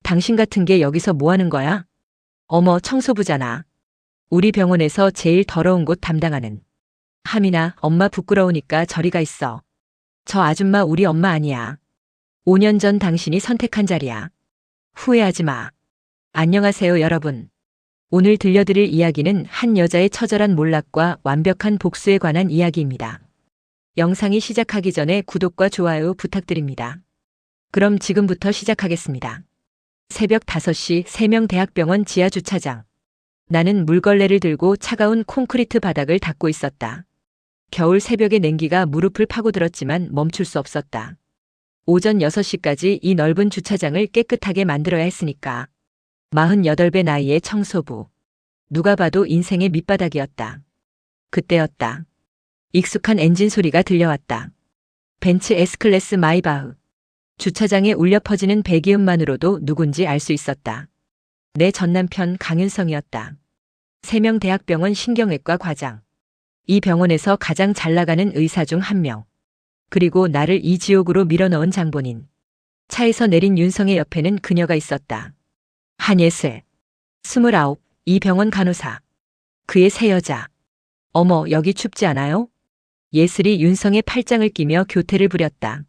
당신 같은 게 여기서 뭐 하는 거야? 어머, 청소부잖아. 우리 병원에서 제일 더러운 곳 담당하는. 하민아, 엄마 부끄러우니까 저리 가 있어. 저 아줌마 우리 엄마 아니야. 5년 전 당신이 선택한 자리야. 후회하지 마. 안녕하세요, 여러분. 오늘 들려드릴 이야기는 한 여자의 처절한 몰락과 완벽한 복수에 관한 이야기입니다. 영상이 시작하기 전에 구독과 좋아요 부탁드립니다. 그럼 지금부터 시작하겠습니다. 새벽 5시 세명대학병원 지하주차장. 나는 물걸레를 들고 차가운 콘크리트 바닥을 닦고 있었다. 겨울 새벽의 냉기가 무릎을 파고들었지만 멈출 수 없었다. 오전 6시까지 이 넓은 주차장을 깨끗하게 만들어야 했으니까. 48배 나이의 청소부. 누가 봐도 인생의 밑바닥이었다. 그때였다. 익숙한 엔진 소리가 들려왔다. 벤츠 S클래스 마이바흐. 주차장에 울려 퍼지는 배기음만으로도 누군지 알 수 있었다. 내 전남편 강윤성이었다. 세명대학병원 신경외과 과장. 이 병원에서 가장 잘 나가는 의사 중 한 명. 그리고 나를 이 지옥으로 밀어넣은 장본인. 차에서 내린 윤성의 옆에는 그녀가 있었다. 한예슬. 29, 이 병원 간호사. 그의 새 여자. 어머, 여기 춥지 않아요? 예슬이 윤성의 팔짱을 끼며 교태를 부렸다.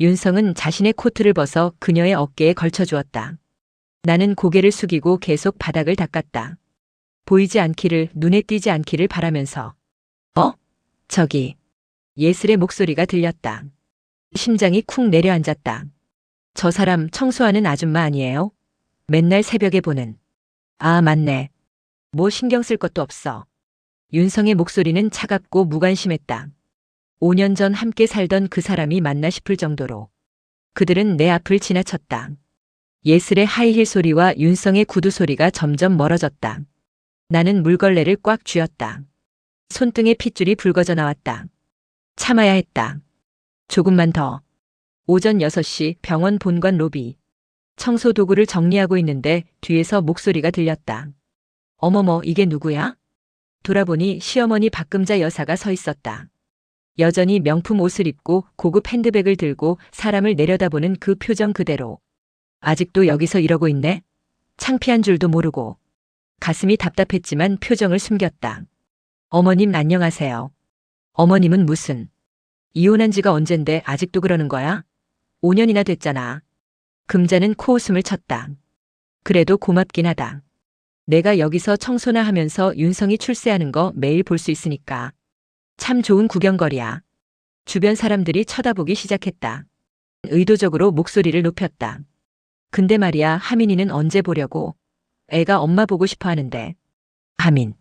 윤성은 자신의 코트를 벗어 그녀의 어깨에 걸쳐주었다. 나는 고개를 숙이고 계속 바닥을 닦았다. 보이지 않기를, 눈에 띄지 않기를 바라면서. 저기. 예슬의 목소리가 들렸다. 심장이 쿵 내려앉았다. 저 사람 청소하는 아줌마 아니에요? 맨날 새벽에 보는. 아, 맞네. 뭐 신경 쓸 것도 없어. 윤성의 목소리는 차갑고 무관심했다. 5년 전 함께 살던 그 사람이 맞나 싶을 정도로. 그들은 내 앞을 지나쳤다. 예슬의 하이힐 소리와 윤성의 구두 소리가 점점 멀어졌다. 나는 물걸레를 꽉 쥐었다. 손등에 핏줄이 붉어져 나왔다. 참아야 했다. 조금만 더. 오전 6시 병원 본관 로비. 청소 도구를 정리하고 있는데 뒤에서 목소리가 들렸다. 어머머, 이게 누구야? 돌아보니 시어머니 박금자 여사가 서 있었다. 여전히 명품 옷을 입고 고급 핸드백을 들고 사람을 내려다보는 그 표정 그대로. 아직도 여기서 이러고 있네? 창피한 줄도 모르고. 가슴이 답답했지만 표정을 숨겼다. 어머님 안녕하세요. 어머님은 무슨. 이혼한 지가 언젠데 아직도 그러는 거야? 5년이나 됐잖아. 금자는 코웃음을 쳤다. 그래도 고맙긴 하다. 내가 여기서 청소나 하면서 윤성이 출세하는 거 매일 볼 수 있으니까. 참 좋은 구경거리야. 주변 사람들이 쳐다보기 시작했다. 의도적으로 목소리를 높였다. 근데 말이야, 하민이는 언제 보려고? 애가 엄마 보고 싶어 하는데. 하민.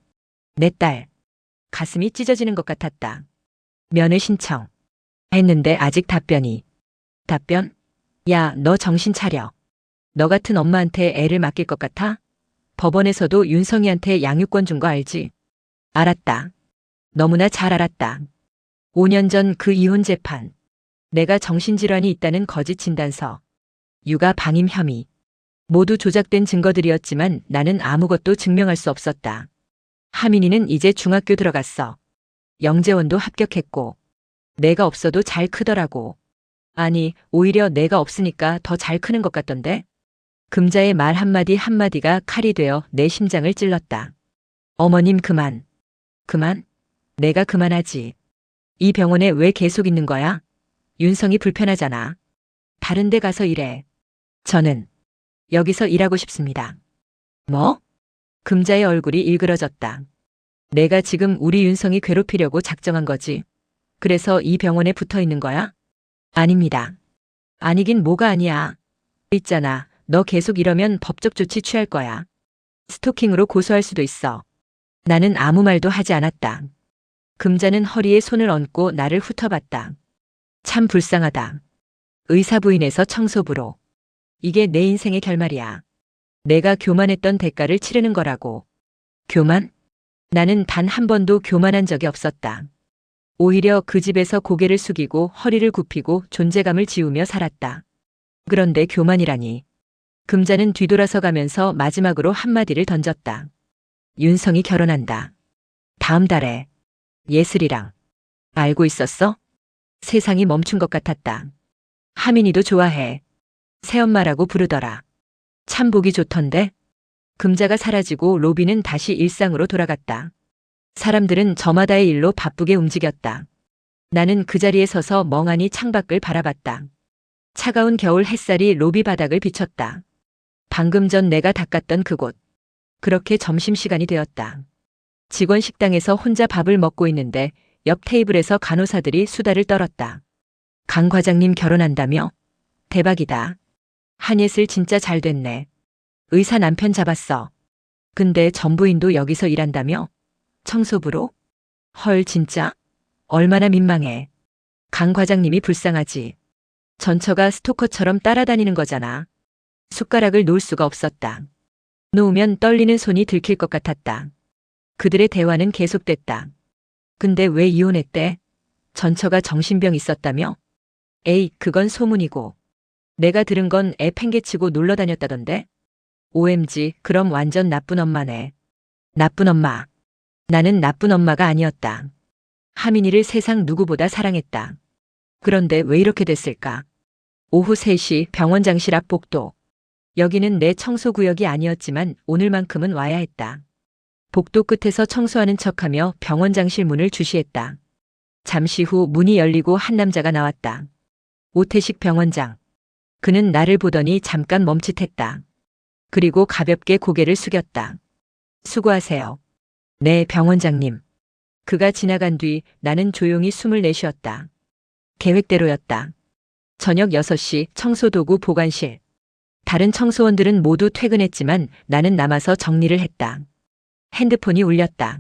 내 딸. 가슴이 찢어지는 것 같았다. 면회 신청. 했는데 아직 답변이. 답변? 야, 너 정신 차려. 너 같은 엄마한테 애를 맡길 것 같아? 법원에서도 윤성이한테 양육권 준 거 알지? 알았다. 너무나 잘 알았다. 5년 전 그 이혼 재판. 내가 정신질환이 있다는 거짓 진단서. 육아 방임 혐의. 모두 조작된 증거들이었지만 나는 아무것도 증명할 수 없었다. 하민이는 이제 중학교 들어갔어. 영재원도 합격했고. 내가 없어도 잘 크더라고. 아니, 오히려 내가 없으니까 더 잘 크는 것 같던데? 금자의 말 한마디 한마디가 칼이 되어 내 심장을 찔렀다. 어머님 그만. 그만? 내가 그만하지. 이 병원에 왜 계속 있는 거야? 윤성이 불편하잖아. 다른 데 가서 일해. 저는 여기서 일하고 싶습니다. 뭐? 금자의 얼굴이 일그러졌다. 내가 지금 우리 윤성이 괴롭히려고 작정한 거지. 그래서 이 병원에 붙어 있는 거야? 아닙니다. 아니긴 뭐가 아니야. 있잖아. 너 계속 이러면 법적 조치 취할 거야. 스토킹으로 고소할 수도 있어. 나는 아무 말도 하지 않았다. 금자는 허리에 손을 얹고 나를 훑어봤다. 참 불쌍하다. 의사 부인에서 청소부로. 이게 내 인생의 결말이야. 내가 교만했던 대가를 치르는 거라고. 교만? 나는 단 한 번도 교만한 적이 없었다. 오히려 그 집에서 고개를 숙이고 허리를 굽히고 존재감을 지우며 살았다. 그런데 교만이라니. 금자는 뒤돌아서 가면서 마지막으로 한마디를 던졌다. 윤성이 결혼한다. 다음 달에. 예슬이랑. 알고 있었어? 세상이 멈춘 것 같았다. 하민이도 좋아해. 새엄마라고 부르더라. 참 보기 좋던데? 금자가 사라지고 로비는 다시 일상으로 돌아갔다. 사람들은 저마다의 일로 바쁘게 움직였다. 나는 그 자리에 서서 멍하니 창밖을 바라봤다. 차가운 겨울 햇살이 로비 바닥을 비췄다. 방금 전 내가 닦았던 그곳. 그렇게 점심시간이 되었다. 직원 식당에서 혼자 밥을 먹고 있는데 옆 테이블에서 간호사들이 수다를 떨었다. 강 과장님 결혼한다며? 대박이다. 한예슬 진짜 잘 됐네. 의사 남편 잡았어. 근데 전부인도 여기서 일한다며? 청소부로? 헐 진짜? 얼마나 민망해. 강 과장님이 불쌍하지. 전처가 스토커처럼 따라다니는 거잖아. 숟가락을 놓을 수가 없었다. 놓으면 떨리는 손이 들킬 것 같았다. 그들의 대화는 계속됐다. 근데 왜 이혼했대? 전처가 정신병 있었다며? 에이, 그건 소문이고. 내가 들은 건 애 팽개치고 놀러 다녔다던데? OMG, 그럼 완전 나쁜 엄마네. 나쁜 엄마. 나는 나쁜 엄마가 아니었다. 하민이를 세상 누구보다 사랑했다. 그런데 왜 이렇게 됐을까? 오후 3시 병원장실 앞 복도. 여기는 내 청소구역이 아니었지만 오늘만큼은 와야 했다. 복도 끝에서 청소하는 척하며 병원장실 문을 주시했다. 잠시 후 문이 열리고 한 남자가 나왔다. 오태식 병원장. 그는 나를 보더니 잠깐 멈칫했다. 그리고 가볍게 고개를 숙였다. 수고하세요. 네, 병원장님. 그가 지나간 뒤 나는 조용히 숨을 내쉬었다. 계획대로였다. 저녁 6시 청소도구 보관실. 다른 청소원들은 모두 퇴근했지만 나는 남아서 정리를 했다. 핸드폰이 울렸다.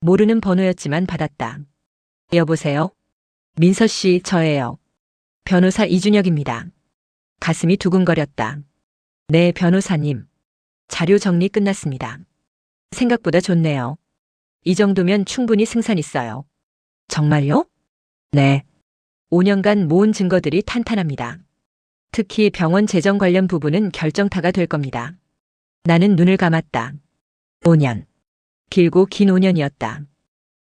모르는 번호였지만 받았다. 여보세요? 민서 씨, 저예요. 변호사 이준혁입니다. 가슴이 두근거렸다. 네, 변호사님. 자료 정리 끝났습니다. 생각보다 좋네요. 이 정도면 충분히 승산 있어요. 정말요? 네. 5년간 모은 증거들이 탄탄합니다. 특히 병원 재정 관련 부분은 결정타가 될 겁니다. 나는 눈을 감았다. 5년. 길고 긴 5년이었다.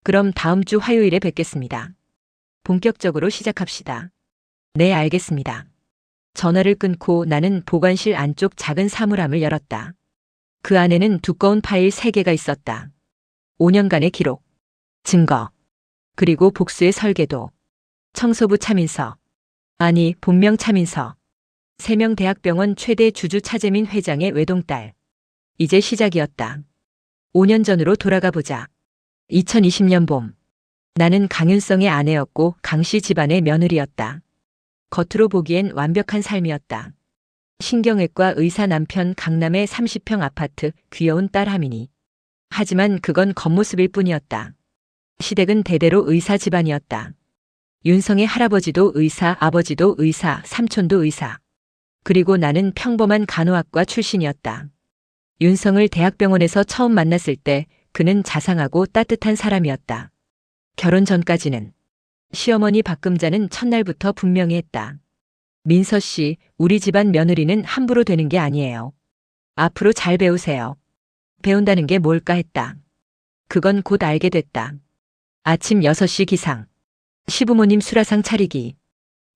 그럼 다음 주 화요일에 뵙겠습니다. 본격적으로 시작합시다. 네, 알겠습니다. 전화를 끊고 나는 보관실 안쪽 작은 사물함을 열었다. 그 안에는 두꺼운 파일 3개가 있었다. 5년간의 기록, 증거, 그리고 복수의 설계도, 청소부 차민서, 아니 본명 차민서, 3명 대학병원 최대 주주 차재민 회장의 외동딸. 이제 시작이었다. 5년 전으로 돌아가 보자. 2020년 봄. 나는 강윤성의 아내였고 강씨 집안의 며느리였다. 겉으로 보기엔 완벽한 삶이었다. 신경외과 의사 남편, 강남의 30평 아파트, 귀여운 딸 하민이. 하지만 그건 겉모습일 뿐이었다. 시댁은 대대로 의사 집안이었다. 윤성의 할아버지도 의사, 아버지도 의사, 삼촌도 의사. 그리고 나는 평범한 간호학과 출신이었다. 윤성을 대학병원에서 처음 만났을 때 그는 자상하고 따뜻한 사람이었다. 결혼 전까지는. 시어머니 박금자는 첫날부터 분명히 했다. 민서 씨, 우리 집안 며느리는 함부로 되는 게 아니에요. 앞으로 잘 배우세요. 배운다는 게 뭘까 했다. 그건 곧 알게 됐다. 아침 6시 기상. 시부모님 수라상 차리기.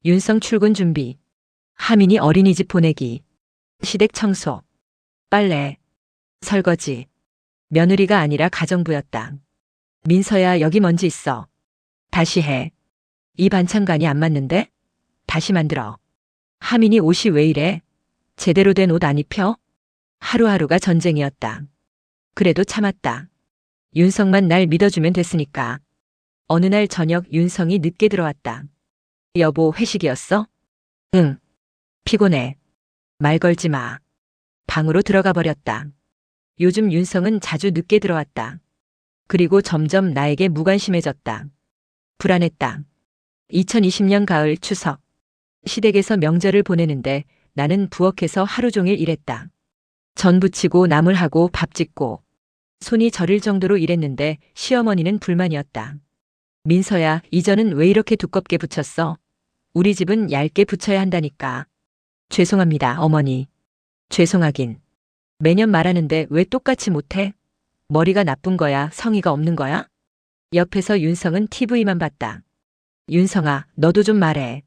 윤성 출근 준비. 하민이 어린이집 보내기. 시댁 청소. 빨래. 설거지. 며느리가 아니라 가정부였다. 민서야, 여기 먼지 있어. 다시 해. 이 반찬간이 안 맞는데? 다시 만들어. 하민이 옷이 왜 이래? 제대로 된 옷 안 입혀? 하루하루가 전쟁이었다. 그래도 참았다. 윤성만 날 믿어주면 됐으니까. 어느 날 저녁 윤성이 늦게 들어왔다. 여보, 회식이었어? 응. 피곤해. 말 걸지 마. 방으로 들어가 버렸다. 요즘 윤성은 자주 늦게 들어왔다. 그리고 점점 나에게 무관심해졌다. 불안했다. 2020년 가을 추석. 시댁에서 명절을 보내는데 나는 부엌에서 하루 종일 일했다. 전 부치고 나물하고 밥 짓고. 손이 저릴 정도로 일했는데 시어머니는 불만이었다. 민서야, 이 전은 왜 이렇게 두껍게 붙였어? 우리 집은 얇게 붙여야 한다니까. 죄송합니다, 어머니. 죄송하긴. 매년 말하는데 왜 똑같이 못해? 머리가 나쁜 거야, 성의가 없는 거야? 옆에서 윤성은 TV만 봤다. 윤성아, 너도 좀 말해.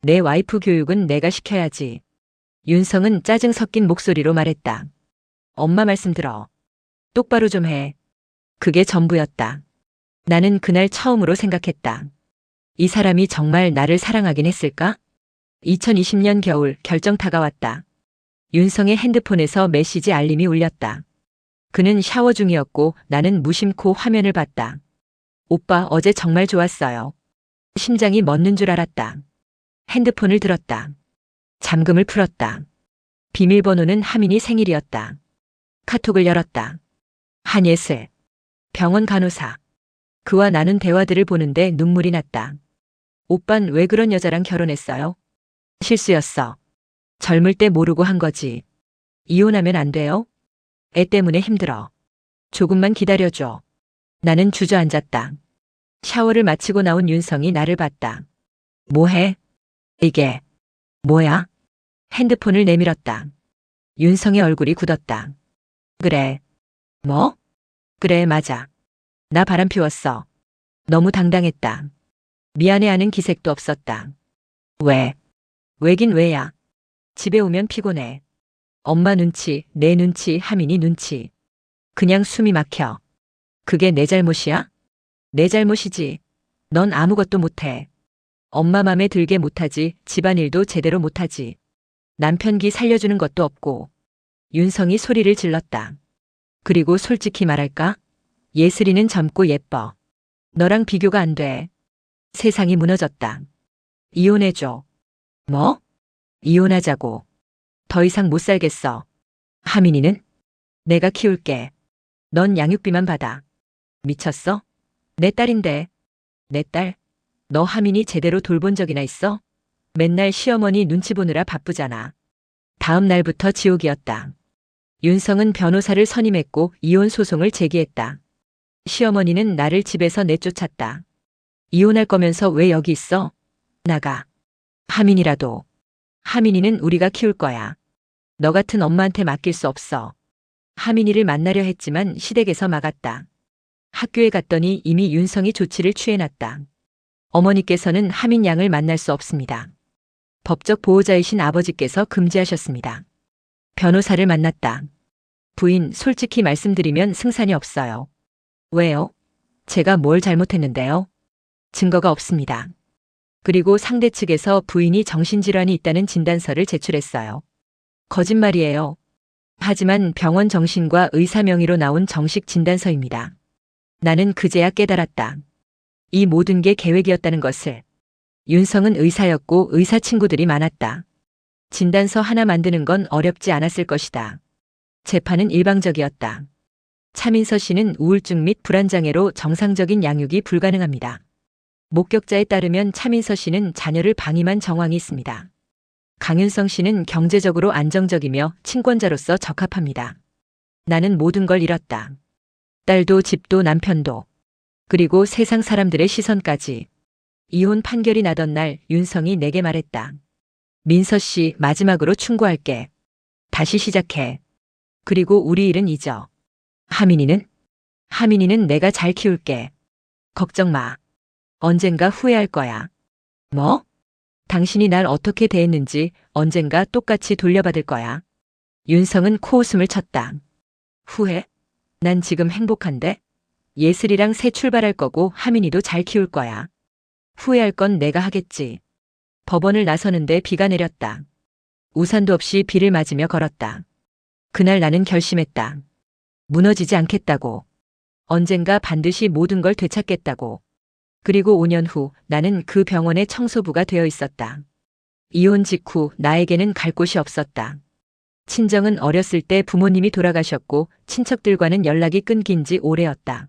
내 와이프 교육은 내가 시켜야지. 윤성은 짜증 섞인 목소리로 말했다. 엄마 말씀 들어. 똑바로 좀 해. 그게 전부였다. 나는 그날 처음으로 생각했다. 이 사람이 정말 나를 사랑하긴 했을까? 2020년 겨울 결정 다가왔다. 윤성의 핸드폰에서 메시지 알림이 울렸다. 그는 샤워 중이었고 나는 무심코 화면을 봤다. 오빠 어제 정말 좋았어요. 심장이 멎는 줄 알았다. 핸드폰을 들었다. 잠금을 풀었다. 비밀번호는 하민이 생일이었다. 카톡을 열었다. 한예슬. 병원 간호사. 그와 나눈 대화들을 보는데 눈물이 났다. 오빤 왜 그런 여자랑 결혼했어요? 실수였어. 젊을 때 모르고 한 거지. 이혼하면 안 돼요? 애 때문에 힘들어. 조금만 기다려줘. 나는 주저앉았다. 샤워를 마치고 나온 윤성이 나를 봤다. 뭐해? 이게 뭐야? 핸드폰을 내밀었다. 윤성의 얼굴이 굳었다. 그래. 뭐? 그래, 맞아. 나 바람 피웠어. 너무 당당했다. 미안해하는 기색도 없었다. 왜? 왜긴 왜야. 집에 오면 피곤해. 엄마 눈치, 내 눈치, 하민이 눈치. 그냥 숨이 막혀. 그게 내 잘못이야? 내 잘못이지. 넌 아무것도 못해. 엄마 맘에 들게 못하지, 집안일도 제대로 못하지. 남편 기 살려주는 것도 없고. 윤성이 소리를 질렀다. 그리고 솔직히 말할까? 예슬이는 젊고 예뻐. 너랑 비교가 안 돼. 세상이 무너졌다. 이혼해줘. 뭐? 이혼하자고. 더 이상 못 살겠어. 하민이는? 내가 키울게. 넌 양육비만 받아. 미쳤어? 내 딸인데. 내 딸? 너 하민이 제대로 돌본 적이나 있어? 맨날 시어머니 눈치 보느라 바쁘잖아. 다음 날부터 지옥이었다. 윤성은 변호사를 선임했고 이혼 소송을 제기했다. 시어머니는 나를 집에서 내쫓았다. 이혼할 거면서 왜 여기 있어? 나가. 하민이라도. 하민이는 우리가 키울 거야. 너 같은 엄마한테 맡길 수 없어. 하민이를 만나려 했지만 시댁에서 막았다. 학교에 갔더니 이미 윤성이 조치를 취해놨다. 어머니께서는 하민 양을 만날 수 없습니다. 법적 보호자이신 아버지께서 금지하셨습니다. 변호사를 만났다. 부인, 솔직히 말씀드리면 승산이 없어요. 왜요? 제가 뭘 잘못했는데요? 증거가 없습니다. 그리고 상대 측에서 부인이 정신질환이 있다는 진단서를 제출했어요. 거짓말이에요. 하지만 병원 정신과 의사 명의로 나온 정식 진단서입니다. 나는 그제야 깨달았다. 이 모든 게 계획이었다는 것을. 윤성은 의사였고 의사 친구들이 많았다. 진단서 하나 만드는 건 어렵지 않았을 것이다. 재판은 일방적이었다. 차민서 씨는 우울증 및 불안장애로 정상적인 양육이 불가능합니다. 목격자에 따르면 차민서 씨는 자녀를 방임한 정황이 있습니다. 강윤성 씨는 경제적으로 안정적이며 친권자로서 적합합니다. 나는 모든 걸 잃었다. 딸도 집도 남편도. 그리고 세상 사람들의 시선까지. 이혼 판결이 나던 날 윤성이 내게 말했다. 민서 씨, 마지막으로 충고할게. 다시 시작해. 그리고 우리 일은 잊어. 하민이는? 하민이는 내가 잘 키울게. 걱정 마. 언젠가 후회할 거야. 뭐? 당신이 날 어떻게 대했는지 언젠가 똑같이 돌려받을 거야. 윤성은 코웃음을 쳤다. 후회? 난 지금 행복한데? 예슬이랑 새 출발할 거고 하민이도 잘 키울 거야. 후회할 건 내가 하겠지. 법원을 나서는데 비가 내렸다. 우산도 없이 비를 맞으며 걸었다. 그날 나는 결심했다. 무너지지 않겠다고. 언젠가 반드시 모든 걸 되찾겠다고. 그리고 5년 후 나는 그 병원의 청소부가 되어 있었다. 이혼 직후 나에게는 갈 곳이 없었다. 친정은 어렸을 때 부모님이 돌아가셨고 친척들과는 연락이 끊긴 지 오래였다.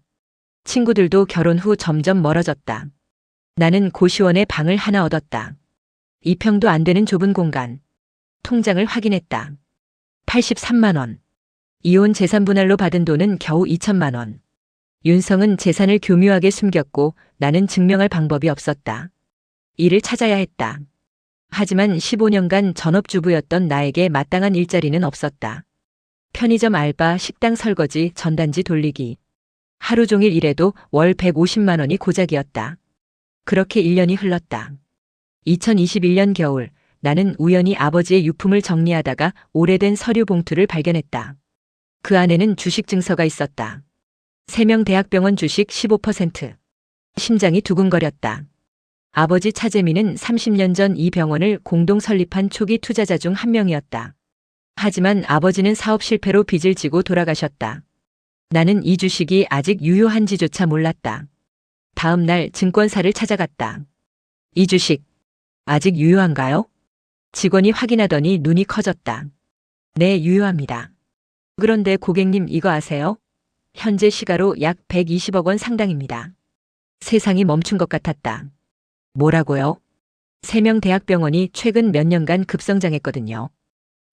친구들도 결혼 후 점점 멀어졌다. 나는 고시원에 방을 하나 얻었다. 2평도 안 되는 좁은 공간. 통장을 확인했다. 83만 원. 이혼 재산 분할로 받은 돈은 겨우 2천만 원. 윤성은 재산을 교묘하게 숨겼고 나는 증명할 방법이 없었다. 일을 찾아야 했다. 하지만 15년간 전업주부였던 나에게 마땅한 일자리는 없었다. 편의점 알바, 식당 설거지, 전단지 돌리기. 하루 종일 일해도 월 150만 원이 고작이었다. 그렇게 1년이 흘렀다. 2021년 겨울 나는 우연히 아버지의 유품을 정리하다가 오래된 서류 봉투를 발견했다. 그 안에는 주식 증서가 있었다. 세명대학병원 주식 15%. 심장이 두근거렸다. 아버지 차재민은 30년 전 이 병원을 공동 설립한 초기 투자자 중 한 명이었다. 하지만 아버지는 사업 실패로 빚을 지고 돌아가셨다. 나는 이 주식이 아직 유효한지조차 몰랐다. 다음 날 증권사를 찾아갔다. 이 주식 아직 유효한가요? 직원이 확인하더니 눈이 커졌다. 네, 유효합니다. 그런데 고객님 이거 아세요? 현재 시가로 약 120억 원 상당입니다. 세상이 멈춘 것 같았다. 뭐라고요? 세명대학병원이 최근 몇 년간 급성장했거든요.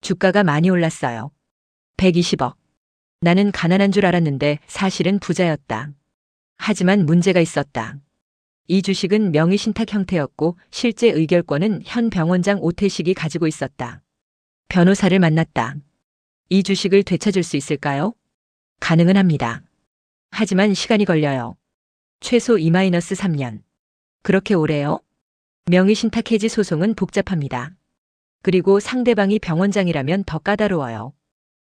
주가가 많이 올랐어요. 120억. 나는 가난한 줄 알았는데 사실은 부자였다. 하지만 문제가 있었다. 이 주식은 명의신탁 형태였고 실제 의결권은 현 병원장 오태식이 가지고 있었다. 변호사를 만났다. 이 주식을 되찾을 수 있을까요? 가능은 합니다. 하지만 시간이 걸려요. 최소 2-3년. 그렇게 오래요? 명의신탁 해지 소송은 복잡합니다. 그리고 상대방이 병원장이라면 더 까다로워요.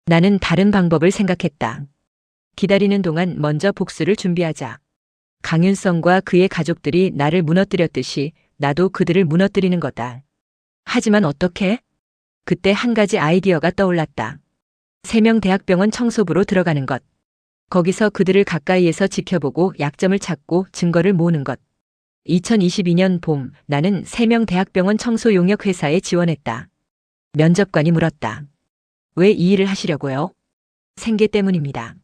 나는 다른 방법을 생각했다. 기다리는 동안 먼저 복수를 준비하자. 강윤성과 그의 가족들이 나를 무너뜨렸듯이 나도 그들을 무너뜨리는 거다. 하지만 어떻게? 그때 한 가지 아이디어가 떠올랐다. 세명대학병원 청소부로 들어가는 것. 거기서 그들을 가까이에서 지켜보고 약점을 찾고 증거를 모으는 것. 2022년 봄 나는 세명대학병원 청소용역회사에 지원했다. 면접관이 물었다. 왜 이 일을 하시려고요? 생계 때문입니다.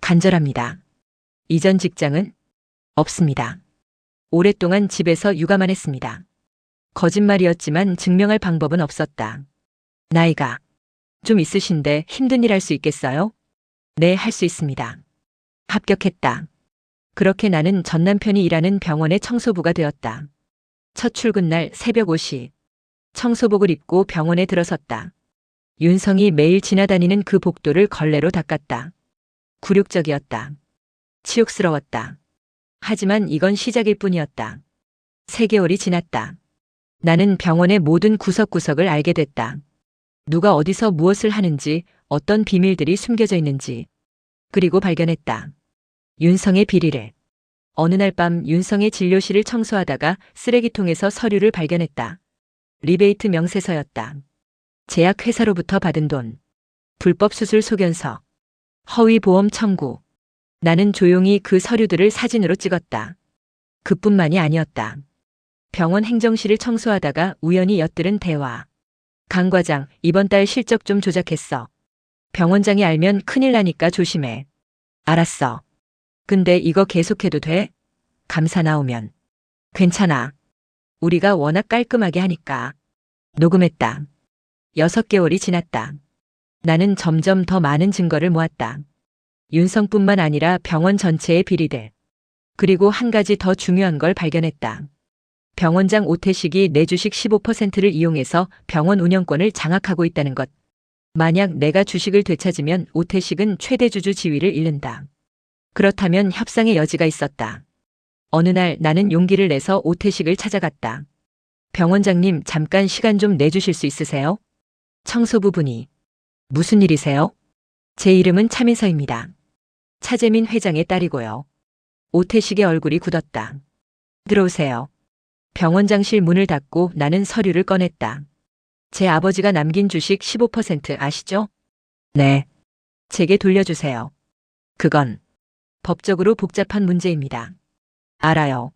간절합니다. 이전 직장은? 없습니다. 오랫동안 집에서 육아만 했습니다. 거짓말이었지만 증명할 방법은 없었다. 나이가 좀 있으신데 힘든 일 할 수 있겠어요? 네, 할 수 있습니다. 합격했다. 그렇게 나는 전 남편이 일하는 병원의 청소부가 되었다. 첫 출근 날 새벽 5시. 청소복을 입고 병원에 들어섰다. 윤성이 매일 지나다니는 그 복도를 걸레로 닦았다. 굴욕적이었다. 치욕스러웠다. 하지만 이건 시작일 뿐이었다. 3개월이 지났다. 나는 병원의 모든 구석구석을 알게 됐다. 누가 어디서 무엇을 하는지, 어떤 비밀들이 숨겨져 있는지. 그리고 발견했다. 윤성의 비리를. 어느 날 밤 윤성의 진료실을 청소하다가 쓰레기통에서 서류를 발견했다. 리베이트 명세서였다. 제약회사로부터 받은 돈. 불법 수술 소견서. 허위 보험 청구. 나는 조용히 그 서류들을 사진으로 찍었다. 그뿐만이 아니었다. 병원 행정실을 청소하다가 우연히 엿들은 대화. 강 과장, 이번 달 실적 좀 조작했어. 병원장이 알면 큰일 나니까 조심해. 알았어. 근데 이거 계속해도 돼? 감사 나오면. 괜찮아. 우리가 워낙 깔끔하게 하니까. 녹음했다. 6개월이 지났다. 나는 점점 더 많은 증거를 모았다. 윤성뿐만 아니라 병원 전체의 비리들. 그리고 한 가지 더 중요한 걸 발견했다. 병원장 오태식이 내 주식 15%를 이용해서 병원 운영권을 장악하고 있다는 것. 만약 내가 주식을 되찾으면 오태식은 최대 주주 지위를 잃는다. 그렇다면 협상의 여지가 있었다. 어느 날 나는 용기를 내서 오태식을 찾아갔다. 병원장님, 잠깐 시간 좀 내주실 수 있으세요? 청소부 분이. 무슨 일이세요? 제 이름은 차민서입니다. 차재민 회장의 딸이고요. 오태식의 얼굴이 굳었다. 들어오세요. 병원장실 문을 닫고 나는 서류를 꺼냈다. 제 아버지가 남긴 주식 15% 아시죠? 네. 제게 돌려주세요. 그건 법적으로 복잡한 문제입니다. 알아요.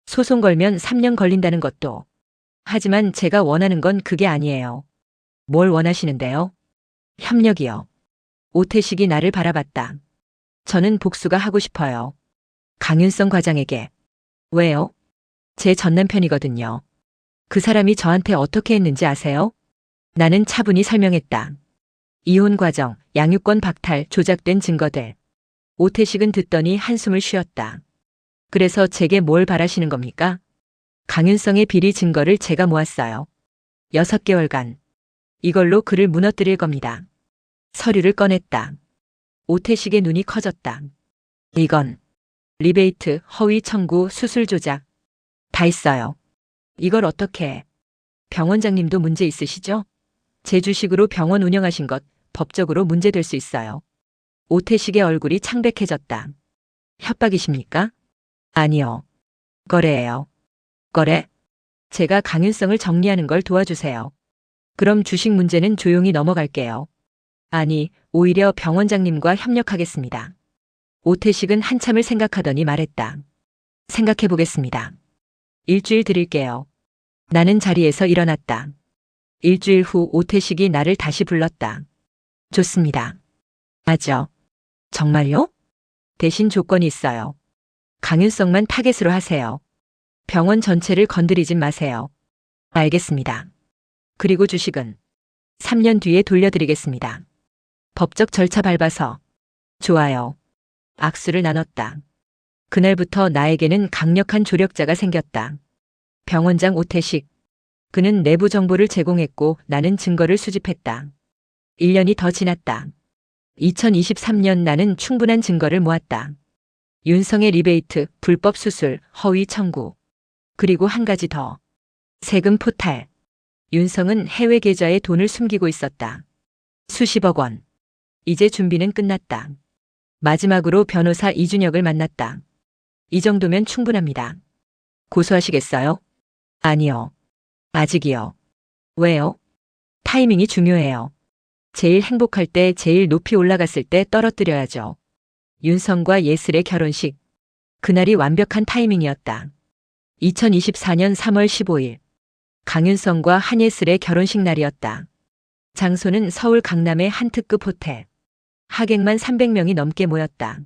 소송 걸면 3년 걸린다는 것도. 하지만 제가 원하는 건 그게 아니에요. 뭘 원하시는데요? 협력이요. 오태식이 나를 바라봤다. 저는 복수가 하고 싶어요. 강윤성 과장에게. 왜요? 제 전남편이거든요. 그 사람이 저한테 어떻게 했는지 아세요? 나는 차분히 설명했다. 이혼 과정, 양육권 박탈, 조작된 증거들. 오태식은 듣더니 한숨을 쉬었다. 그래서 제게 뭘 바라시는 겁니까? 강윤성의 비리 증거를 제가 모았어요. 6개월간. 이걸로 그를 무너뜨릴 겁니다. 서류를 꺼냈다. 오태식의 눈이 커졌다. 이건 리베이트, 허위 청구, 수술 조작. 다 있어요. 이걸 어떻게 해? 병원장님도 문제 있으시죠? 제 주식으로 병원 운영하신 것 법적으로 문제될 수 있어요. 오태식의 얼굴이 창백해졌다. 협박이십니까? 아니요. 거래예요. 거래? 제가 강윤성을 정리하는 걸 도와주세요. 그럼 주식 문제는 조용히 넘어갈게요. 아니, 오히려 병원장님과 협력하겠습니다. 오태식은 한참을 생각하더니 말했다. 생각해 보겠습니다. 일주일 드릴게요. 나는 자리에서 일어났다. 일주일 후 오태식이 나를 다시 불렀다. 좋습니다. 맞죠? 정말요? 대신 조건이 있어요. 강윤성만 타겟으로 하세요. 병원 전체를 건드리진 마세요. 알겠습니다. 그리고 주식은 3년 뒤에 돌려드리겠습니다. 법적 절차 밟아서. 좋아요. 악수를 나눴다. 그날부터 나에게는 강력한 조력자가 생겼다. 병원장 오태식. 그는 내부 정보를 제공했고 나는 증거를 수집했다. 1년이 더 지났다. 2023년 나는 충분한 증거를 모았다. 윤성의 리베이트, 불법 수술, 허위 청구. 그리고 한 가지 더. 세금 포탈. 윤성은 해외 계좌에 돈을 숨기고 있었다. 수십억 원. 이제 준비는 끝났다. 마지막으로 변호사 이준혁을 만났다. 이 정도면 충분합니다. 고소하시겠어요? 아니요. 아직이요. 왜요? 타이밍이 중요해요. 제일 행복할 때, 제일 높이 올라갔을 때 떨어뜨려야죠. 윤성과 예슬의 결혼식. 그날이 완벽한 타이밍이었다. 2024년 3월 15일. 강윤성과 한예슬의 결혼식 날이었다. 장소는 서울 강남의 한 특급 호텔. 하객만 300명이 넘게 모였다.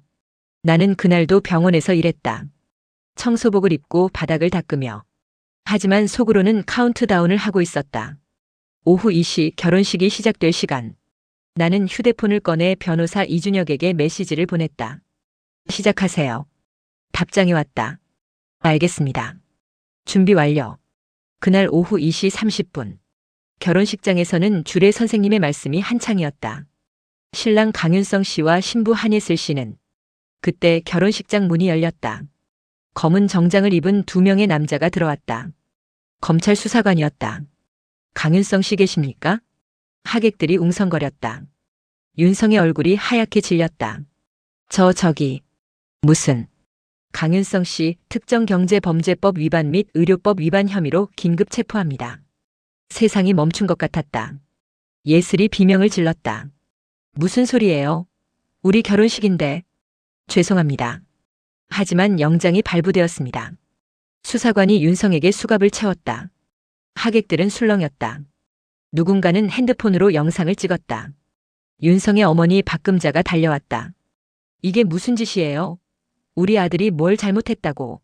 나는 그날도 병원에서 일했다. 청소복을 입고 바닥을 닦으며. 하지만 속으로는 카운트다운을 하고 있었다. 오후 2시 결혼식이 시작될 시간. 나는 휴대폰을 꺼내 변호사 이준혁에게 메시지를 보냈다. 시작하세요. 답장이 왔다. 알겠습니다. 준비 완료. 그날 오후 2시 30분. 결혼식장에서는 주례 선생님의 말씀이 한창이었다. 신랑 강윤성 씨와 신부 한예슬 씨는 그때 결혼식장 문이 열렸다. 검은 정장을 입은 2명의 남자가 들어왔다. 검찰 수사관이었다. 강윤성 씨 계십니까? 하객들이 웅성거렸다. 윤성의 얼굴이 하얗게 질렸다. 저기. 무슨. 강윤성 씨 특정경제범죄법 위반 및 의료법 위반 혐의로 긴급 체포합니다. 세상이 멈춘 것 같았다. 예슬이 비명을 질렀다. 무슨 소리예요? 우리 결혼식인데. 죄송합니다. 하지만 영장이 발부되었습니다. 수사관이 윤성에게 수갑을 채웠다. 하객들은 술렁였다. 누군가는 핸드폰으로 영상을 찍었다. 윤성의 어머니 박금자가 달려왔다. 이게 무슨 짓이에요? 우리 아들이 뭘 잘못했다고.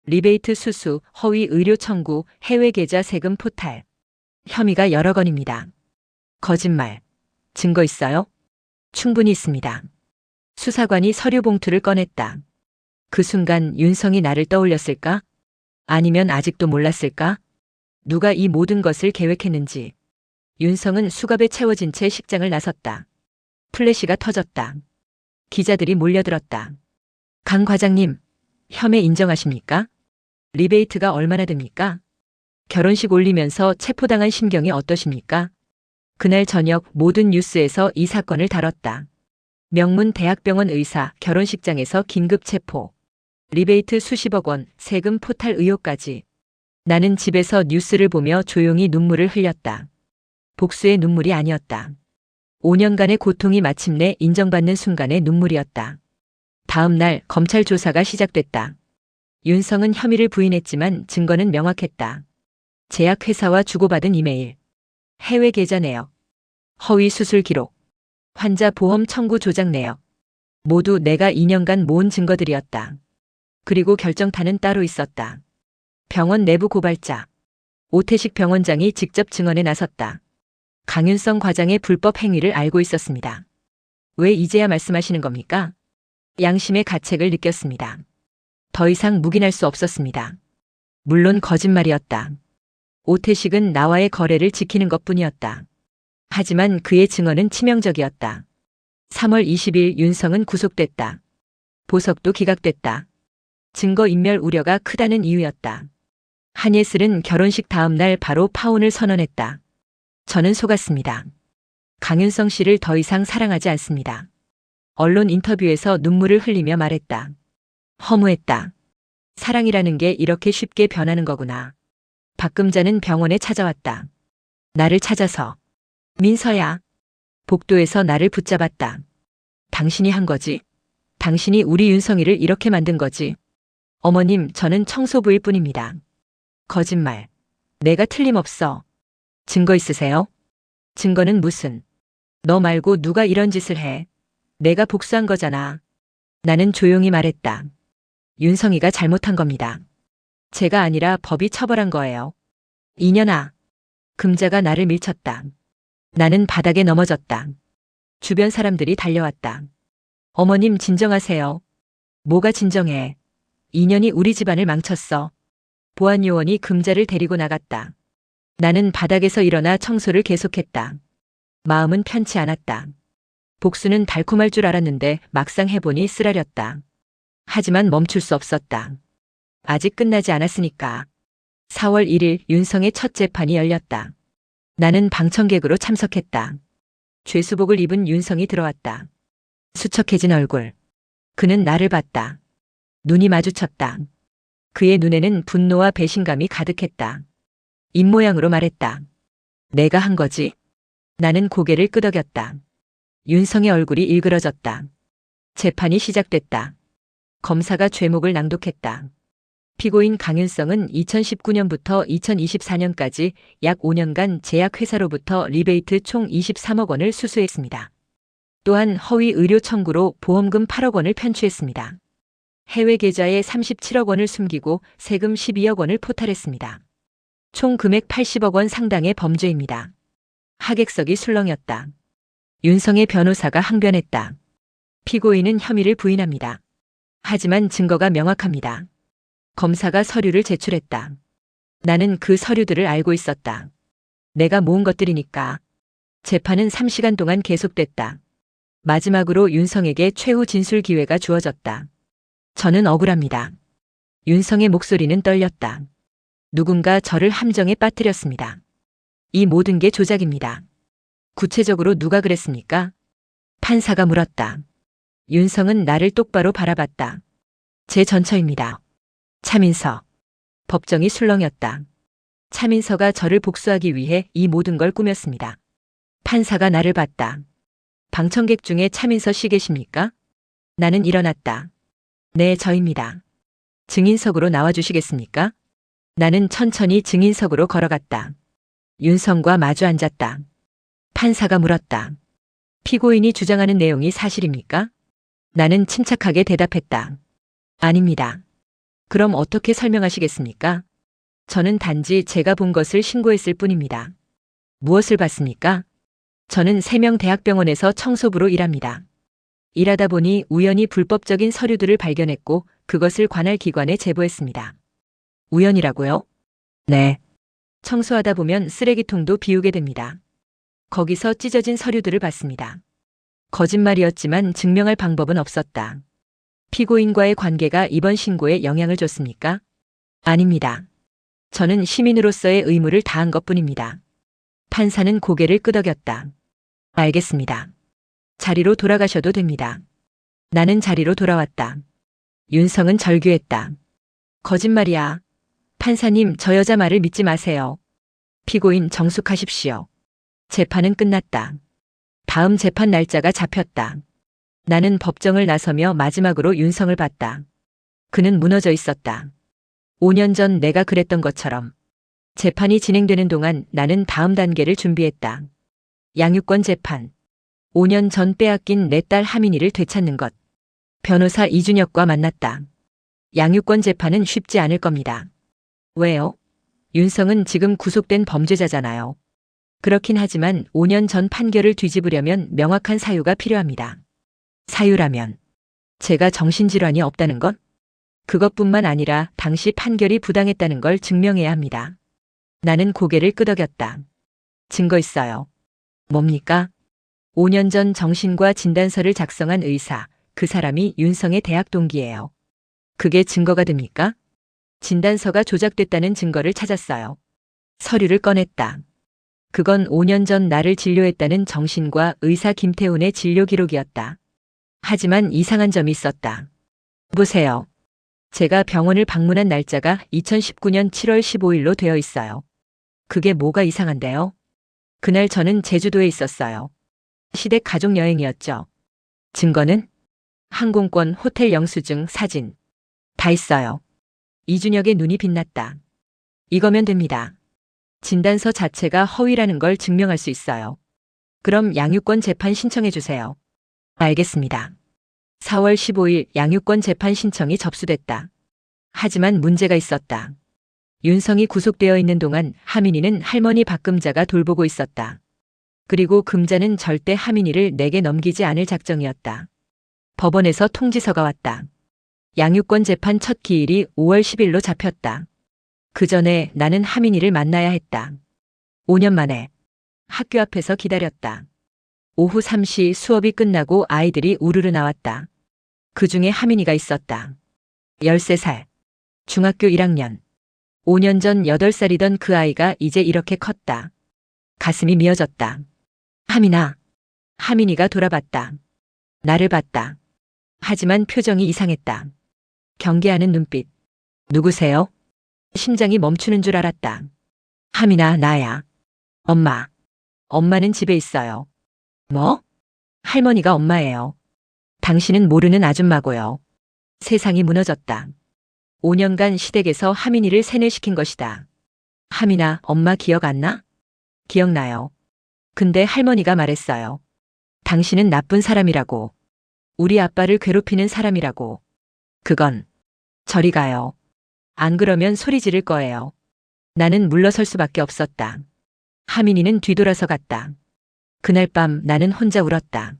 리베이트 수수, 허위 의료 청구, 해외 계좌 세금 포탈. 혐의가 여러 건입니다. 거짓말. 증거 있어요? 충분히 있습니다. 수사관이 서류 봉투를 꺼냈다. 그 순간 윤성이 나를 떠올렸을까? 아니면 아직도 몰랐을까? 누가 이 모든 것을 계획했는지. 윤성은 수갑에 채워진 채 식장을 나섰다. 플래시가 터졌다. 기자들이 몰려들었다. 강 과장님, 혐의 인정하십니까? 리베이트가 얼마나 됩니까? 결혼식 올리면서 체포당한 심경이 어떠십니까? 그날 저녁 모든 뉴스에서 이 사건을 다뤘다. 명문 대학병원 의사 결혼식장에서 긴급 체포. 리베이트 수십억 원, 세금 포탈 의혹까지. 나는 집에서 뉴스를 보며 조용히 눈물을 흘렸다. 복수의 눈물이 아니었다. 5년간의 고통이 마침내 인정받는 순간의 눈물이었다. 다음 날 검찰 조사가 시작됐다. 윤성은 혐의를 부인했지만 증거는 명확했다. 제약회사와 주고받은 이메일, 해외 계좌 내역, 허위 수술 기록, 환자 보험 청구 조작 내역. 모두 내가 2년간 모은 증거들이었다. 그리고 결정타는 따로 있었다. 병원 내부 고발자. 오태식 병원장이 직접 증언에 나섰다. 강윤성 과장의 불법 행위를 알고 있었습니다. 왜 이제야 말씀하시는 겁니까? 양심의 가책을 느꼈습니다. 더 이상 묵인할 수 없었습니다. 물론 거짓말이었다. 오태식은 나와의 거래를 지키는 것뿐이었다. 하지만 그의 증언은 치명적이었다. 3월 20일 윤성은 구속됐다. 보석도 기각됐다. 증거인멸 우려가 크다는 이유였다. 한예슬은 결혼식 다음 날 바로 파혼을 선언했다. 저는 속았습니다. 강윤성 씨를 더 이상 사랑하지 않습니다. 언론 인터뷰에서 눈물을 흘리며 말했다. 허무했다. 사랑이라는 게 이렇게 쉽게 변하는 거구나. 박금자는 병원에 찾아왔다. 나를 찾아서. 민서야. 복도에서 나를 붙잡았다. 당신이 한 거지. 당신이 우리 윤성이를 이렇게 만든 거지. 어머님, 저는 청소부일 뿐입니다. 거짓말. 내가 틀림없어. 증거 있으세요? 증거는 무슨? 너 말고 누가 이런 짓을 해? 내가 복수한 거잖아. 나는 조용히 말했다. 윤성이가 잘못한 겁니다. 제가 아니라 법이 처벌한 거예요. 이년아. 금자가 나를 밀쳤다. 나는 바닥에 넘어졌다. 주변 사람들이 달려왔다. 어머님, 진정하세요. 뭐가 진정해. 이년이 우리 집안을 망쳤어. 보안요원이 금자를 데리고 나갔다. 나는 바닥에서 일어나 청소를 계속했다. 마음은 편치 않았다. 복수는 달콤할 줄 알았는데 막상 해보니 쓰라렸다. 하지만 멈출 수 없었다. 아직 끝나지 않았으니까. 4월 1일 윤성의 첫 재판이 열렸다. 나는 방청객으로 참석했다. 죄수복을 입은 윤성이 들어왔다. 수척해진 얼굴. 그는 나를 봤다. 눈이 마주쳤다. 그의 눈에는 분노와 배신감이 가득했다. 입모양으로 말했다. 내가 한 거지. 나는 고개를 끄덕였다. 윤성의 얼굴이 일그러졌다. 재판이 시작됐다. 검사가 죄목을 낭독했다. 피고인 강윤성은 2019년부터 2024년까지 약 5년간 제약회사로부터 리베이트 총 23억 원을 수수했습니다. 또한 허위 의료 청구로 보험금 8억 원을 편취했습니다. 해외 계좌에 37억 원을 숨기고 세금 12억 원을 포탈했습니다. 총 금액 80억 원 상당의 범죄입니다. 하객석이 술렁였다. 윤성의 변호사가 항변했다. 피고인은 혐의를 부인합니다. 하지만 증거가 명확합니다. 검사가 서류를 제출했다. 나는 그 서류들을 알고 있었다. 내가 모은 것들이니까. 재판은 3시간 동안 계속됐다. 마지막으로 윤성에게 최후 진술 기회가 주어졌다. 저는 억울합니다. 윤성의 목소리는 떨렸다. 누군가 저를 함정에 빠뜨렸습니다. 이 모든 게 조작입니다. 구체적으로 누가 그랬습니까? 판사가 물었다. 윤성은 나를 똑바로 바라봤다. 제 전처입니다. 차민서. 법정이 술렁였다. 차민서가 저를 복수하기 위해 이 모든 걸 꾸몄습니다. 판사가 나를 봤다. 방청객 중에 차민서 씨 계십니까? 나는 일어났다. 네, 저입니다. 증인석으로 나와주시겠습니까? 나는 천천히 증인석으로 걸어갔다. 윤성과 마주 앉았다. 판사가 물었다. 피고인이 주장하는 내용이 사실입니까? 나는 침착하게 대답했다. 아닙니다. 그럼 어떻게 설명하시겠습니까? 저는 단지 제가 본 것을 신고했을 뿐입니다. 무엇을 봤습니까? 저는 세명대학병원에서 청소부로 일합니다. 일하다 보니 우연히 불법적인 서류들을 발견했고 그것을 관할 기관에 제보했습니다. 우연이라고요? 네. 청소하다 보면 쓰레기통도 비우게 됩니다. 거기서 찢어진 서류들을 봤습니다. 거짓말이었지만 증명할 방법은 없었다. 피고인과의 관계가 이번 신고에 영향을 줬습니까? 아닙니다. 저는 시민으로서의 의무를 다한 것뿐입니다. 판사는 고개를 끄덕였다. 알겠습니다. 자리로 돌아가셔도 됩니다. 나는 자리로 돌아왔다. 윤성은 절규했다. 거짓말이야. 판사님, 저 여자 말을 믿지 마세요. 피고인 정숙하십시오. 재판은 끝났다. 다음 재판 날짜가 잡혔다. 나는 법정을 나서며 마지막으로 윤성을 봤다. 그는 무너져 있었다. 5년 전 내가 그랬던 것처럼. 재판이 진행되는 동안 나는 다음 단계를 준비했다. 양육권 재판. 5년 전 빼앗긴 내 딸 하민이를 되찾는 것. 변호사 이준혁과 만났다. 양육권 재판은 쉽지 않을 겁니다. 왜요? 윤성은 지금 구속된 범죄자잖아요. 그렇긴 하지만 5년 전 판결을 뒤집으려면 명확한 사유가 필요합니다. 사유라면 제가 정신질환이 없다는 것? 그것뿐만 아니라 당시 판결이 부당했다는 걸 증명해야 합니다. 나는 고개를 끄덕였다. 증거 있어요. 뭡니까? 5년 전 정신과 진단서를 작성한 의사, 그 사람이 윤성의 대학 동기예요. 그게 증거가 됩니까? 진단서가 조작됐다는 증거를 찾았어요. 서류를 꺼냈다. 그건 5년 전 나를 진료했다는 정신과 의사 김태훈의 진료 기록이었다. 하지만 이상한 점이 있었다. 보세요. 제가 병원을 방문한 날짜가 2019년 7월 15일로 되어 있어요. 그게 뭐가 이상한데요? 그날 저는 제주도에 있었어요. 시댁 가족 여행이었죠. 증거는? 항공권, 호텔 영수증, 사진. 다 있어요. 이준혁의 눈이 빛났다. 이거면 됩니다. 진단서 자체가 허위라는 걸 증명할 수 있어요. 그럼 양육권 재판 신청해 주세요. 알겠습니다. 4월 15일 양육권 재판 신청이 접수됐다. 하지만 문제가 있었다. 윤성이 구속되어 있는 동안 하민이는 할머니 박금자가 돌보고 있었다. 그리고 금자는 절대 하민이를 내게 넘기지 않을 작정이었다. 법원에서 통지서가 왔다. 양육권 재판 첫 기일이 5월 10일로 잡혔다. 그 전에 나는 하민이를 만나야 했다. 5년 만에 학교 앞에서 기다렸다. 오후 3시 수업이 끝나고 아이들이 우르르 나왔다. 그 중에 하민이가 있었다. 13살. 중학교 1학년. 5년 전 8살이던 그 아이가 이제 이렇게 컸다. 가슴이 미어졌다. 하민아. 하민이가 돌아봤다. 나를 봤다. 하지만 표정이 이상했다. 경계하는 눈빛. 누구세요? 심장이 멈추는 줄 알았다. 하민아, 나야. 엄마. 엄마는 집에 있어요. 뭐? 할머니가 엄마예요. 당신은 모르는 아줌마고요. 세상이 무너졌다. 5년간 시댁에서 하민이를 세뇌시킨 것이다. 하민아, 엄마 기억 안 나? 기억나요. 근데 할머니가 말했어요. 당신은 나쁜 사람이라고. 우리 아빠를 괴롭히는 사람이라고. 그건 저리 가요. 안 그러면 소리 지를 거예요. 나는 물러설 수밖에 없었다. 하민이는 뒤돌아서 갔다. 그날 밤 나는 혼자 울었다.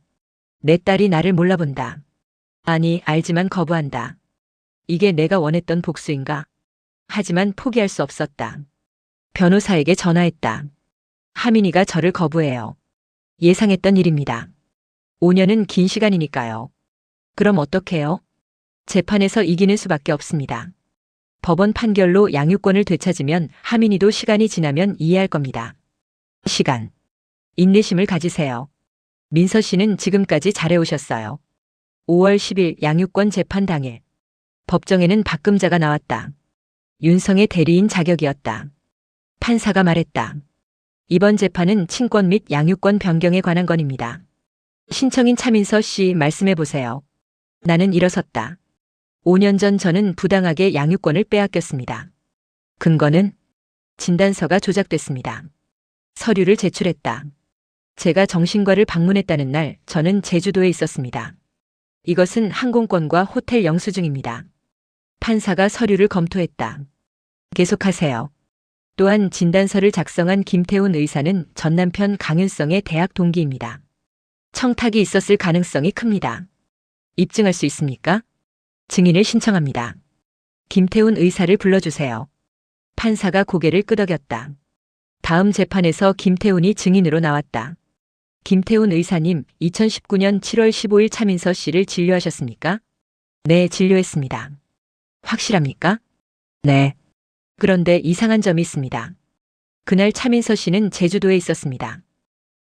내 딸이 나를 몰라본다. 아니, 알지만 거부한다. 이게 내가 원했던 복수인가? 하지만 포기할 수 없었다. 변호사에게 전화했다. 하민이가 저를 거부해요. 예상했던 일입니다. 5년은 긴 시간이니까요. 그럼 어떡해요? 재판에서 이기는 수밖에 없습니다. 법원 판결로 양육권을 되찾으면 하민이도 시간이 지나면 이해할 겁니다. 시간. 인내심을 가지세요. 민서 씨는 지금까지 잘해오셨어요. 5월 10일 양육권 재판 당일. 법정에는 박금자가 나왔다. 윤성의 대리인 자격이었다. 판사가 말했다. 이번 재판은 친권 및 양육권 변경에 관한 건입니다. 신청인 차민서 씨 말씀해 보세요. 나는 일어섰다. 5년 전 저는 부당하게 양육권을 빼앗겼습니다. 근거는? 진단서가 조작됐습니다. 서류를 제출했다. 제가 정신과를 방문했다는 날 저는 제주도에 있었습니다. 이것은 항공권과 호텔 영수증입니다. 판사가 서류를 검토했다. 계속하세요. 또한 진단서를 작성한 김태훈 의사는 전 남편 강윤성의 대학 동기입니다. 청탁이 있었을 가능성이 큽니다. 입증할 수 있습니까? 증인을 신청합니다. 김태훈 의사를 불러주세요. 판사가 고개를 끄덕였다. 다음 재판에서 김태훈이 증인으로 나왔다. 김태훈 의사님, 2019년 7월 15일 차민서 씨를 진료하셨습니까? 네, 진료했습니다. 확실합니까? 네. 그런데 이상한 점이 있습니다. 그날 차민서 씨는 제주도에 있었습니다.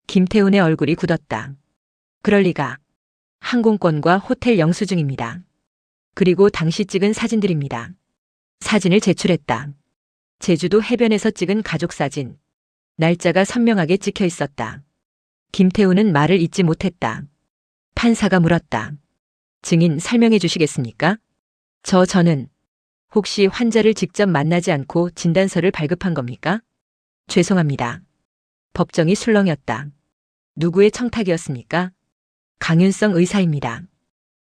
김태훈의 얼굴이 굳었다. 그럴 리가. 항공권과 호텔 영수증입니다. 그리고 당시 찍은 사진들입니다. 사진을 제출했다. 제주도 해변에서 찍은 가족 사진. 날짜가 선명하게 찍혀 있었다. 김태훈은 말을 잇지 못했다. 판사가 물었다. 증인 설명해 주시겠습니까? 저는 혹시 환자를 직접 만나지 않고 진단서를 발급한 겁니까? 죄송합니다. 법정이 술렁였다. 누구의 청탁이었습니까? 강윤성 의사입니다.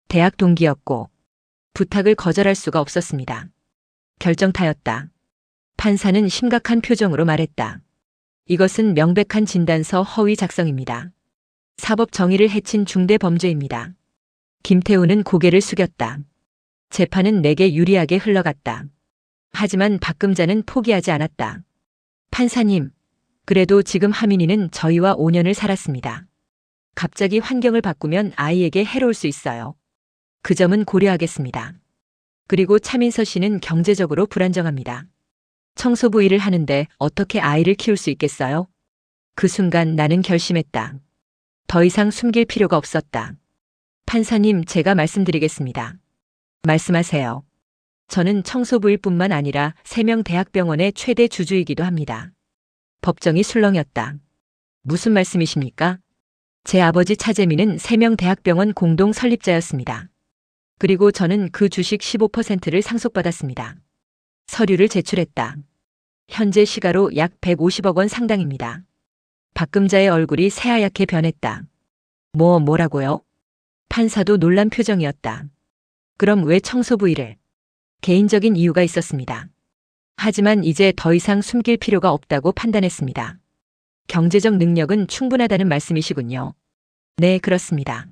대학 동기였고 부탁을 거절할 수가 없었습니다. 결정타였다. 판사는 심각한 표정으로 말했다. 이것은 명백한 진단서 허위 작성입니다. 사법 정의를 해친 중대 범죄입니다. 김태훈은 고개를 숙였다. 재판은 내게 유리하게 흘러갔다. 하지만 박금자는 포기하지 않았다. 판사님, 그래도 지금 하민이는 저희와 5년을 살았습니다. 갑자기 환경을 바꾸면 아이에게 해로울 수 있어요. 그 점은 고려하겠습니다. 그리고 차민서 씨는 경제적으로 불안정합니다. 청소부 일을 하는데 어떻게 아이를 키울 수 있겠어요? 그 순간 나는 결심했다. 더 이상 숨길 필요가 없었다. 판사님, 제가 말씀드리겠습니다. 말씀하세요. 저는 청소부일 뿐만 아니라 세명대학병원의 최대 주주이기도 합니다. 법정이 술렁였다. 무슨 말씀이십니까? 제 아버지 차재민은 세명대학병원 공동 설립자였습니다. 그리고 저는 그 주식 15%를 상속받았습니다. 서류를 제출했다. 현재 시가로 약 150억 원 상당입니다. 박금자의 얼굴이 새하얗게 변했다. 뭐라고요? 판사도 놀란 표정이었다. 그럼 왜 청소부 일을? 개인적인 이유가 있었습니다. 하지만 이제 더 이상 숨길 필요가 없다고 판단했습니다. 경제적 능력은 충분하다는 말씀이시군요. 네, 그렇습니다.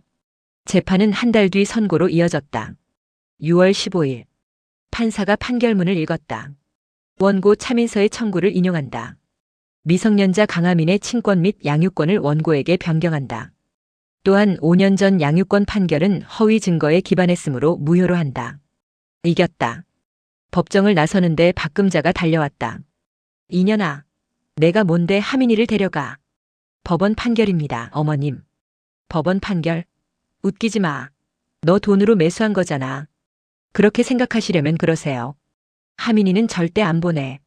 재판은 한 달 뒤 선고로 이어졌다. 6월 15일. 판사가 판결문을 읽었다. 원고 차민서의 청구를 인용한다. 미성년자 강하민의 친권 및 양육권을 원고에게 변경한다. 또한 5년 전 양육권 판결은 허위 증거에 기반했으므로 무효로 한다. 이겼다. 법정을 나서는데 박금자가 달려왔다. 이년아, 내가 뭔데 하민이를 데려가. 법원 판결입니다, 어머님. 법원 판결? 웃기지 마. 너 돈으로 매수한 거잖아. 그렇게 생각하시려면 그러세요. 하민이는 절대 안 보내.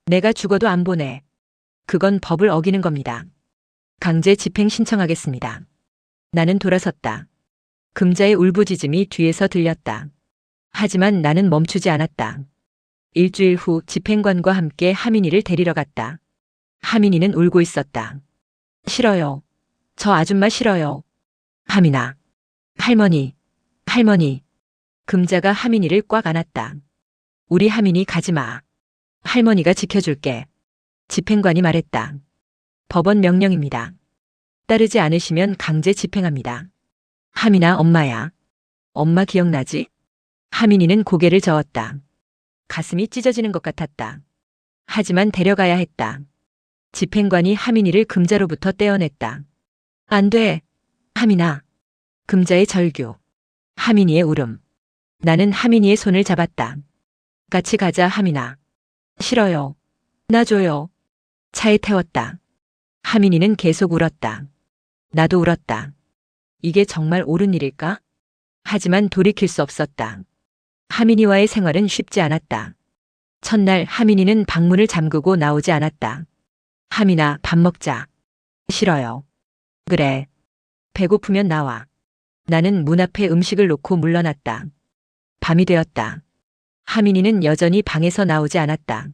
내가 죽어도 안 보내. 그건 법을 어기는 겁니다. 강제 집행 신청하겠습니다. 나는 돌아섰다. 금자의 울부짖음이 뒤에서 들렸다. 하지만 나는 멈추지 않았다. 일주일 후 집행관과 함께 하민이를 데리러 갔다. 하민이는 울고 있었다. 싫어요. 저 아줌마 싫어요. 하민아. 할머니. 할머니. 금자가 하민이를 꽉 안았다. 우리 하민이 가지 마. 할머니가 지켜줄게. 집행관이 말했다. 법원 명령입니다. 따르지 않으시면 강제 집행합니다. 하민아, 엄마야. 엄마 기억나지? 하민이는 고개를 저었다. 가슴이 찢어지는 것 같았다. 하지만 데려가야 했다. 집행관이 하민이를 금자로부터 떼어냈다. 안 돼. 하민아. 금자의 절규. 하민이의 울음. 나는 하민이의 손을 잡았다. 같이 가자, 하민아. 싫어요. 놔줘요. 차에 태웠다. 하민이는 계속 울었다. 나도 울었다. 이게 정말 옳은 일일까? 하지만 돌이킬 수 없었다. 하민이와의 생활은 쉽지 않았다. 첫날 하민이는 방문을 잠그고 나오지 않았다. 하민아, 밥 먹자. 싫어요. 그래. 배고프면 나와. 나는 문 앞에 음식을 놓고 물러났다. 밤이 되었다. 하민이는 여전히 방에서 나오지 않았다.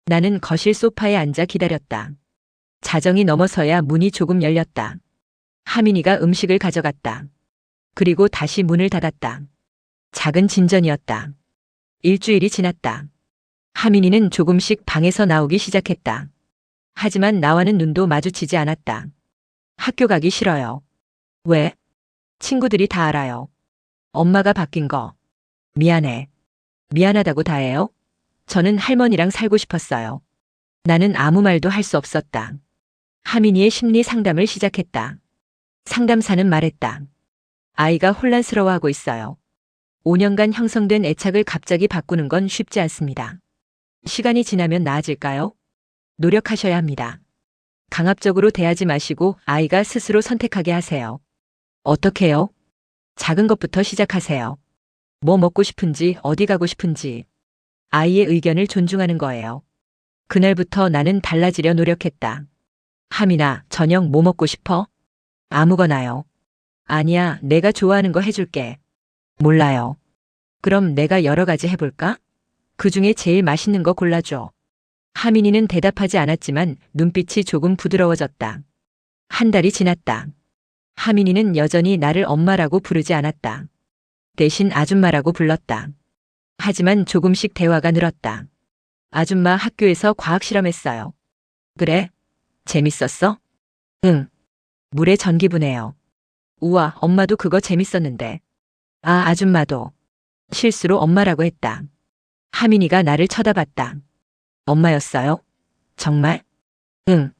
나는 거실 소파에 앉아 기다렸다. 자정이 넘어서야 문이 조금 열렸다. 하민이가 음식을 가져갔다. 그리고 다시 문을 닫았다. 작은 진전이었다. 일주일이 지났다. 하민이는 조금씩 방에서 나오기 시작했다. 하지만 나와는 눈도 마주치지 않았다. 학교 가기 싫어요. 왜? 친구들이 다 알아요. 엄마가 바뀐 거. 미안해. 미안하다고 다 해요? 저는 할머니랑 살고 싶었어요. 나는 아무 말도 할 수 없었다. 하민이의 심리 상담을 시작했다. 상담사는 말했다. 아이가 혼란스러워하고 있어요. 5년간 형성된 애착을 갑자기 바꾸는 건 쉽지 않습니다. 시간이 지나면 나아질까요? 노력하셔야 합니다. 강압적으로 대하지 마시고 아이가 스스로 선택하게 하세요. 어떻게요? 작은 것부터 시작하세요. 뭐 먹고 싶은지, 어디 가고 싶은지. 아이의 의견을 존중하는 거예요. 그날부터 나는 달라지려 노력했다. 하민아, 저녁 뭐 먹고 싶어? 아무거나요. 아니야, 내가 좋아하는 거 해줄게. 몰라요. 그럼 내가 여러 가지 해볼까? 그 중에 제일 맛있는 거 골라줘. 하민이는 대답하지 않았지만 눈빛이 조금 부드러워졌다. 한 달이 지났다. 하민이는 여전히 나를 엄마라고 부르지 않았다. 대신 아줌마라고 불렀다. 하지만 조금씩 대화가 늘었다. 아줌마, 학교에서 과학 실험했어요. 그래? 재밌었어? 응. 물에 전기분해요. 우와, 엄마도 그거 재밌었는데. 아, 아줌마도. 실수로 엄마라고 했다. 하민이가 나를 쳐다봤다. 엄마였어요? 정말? 응.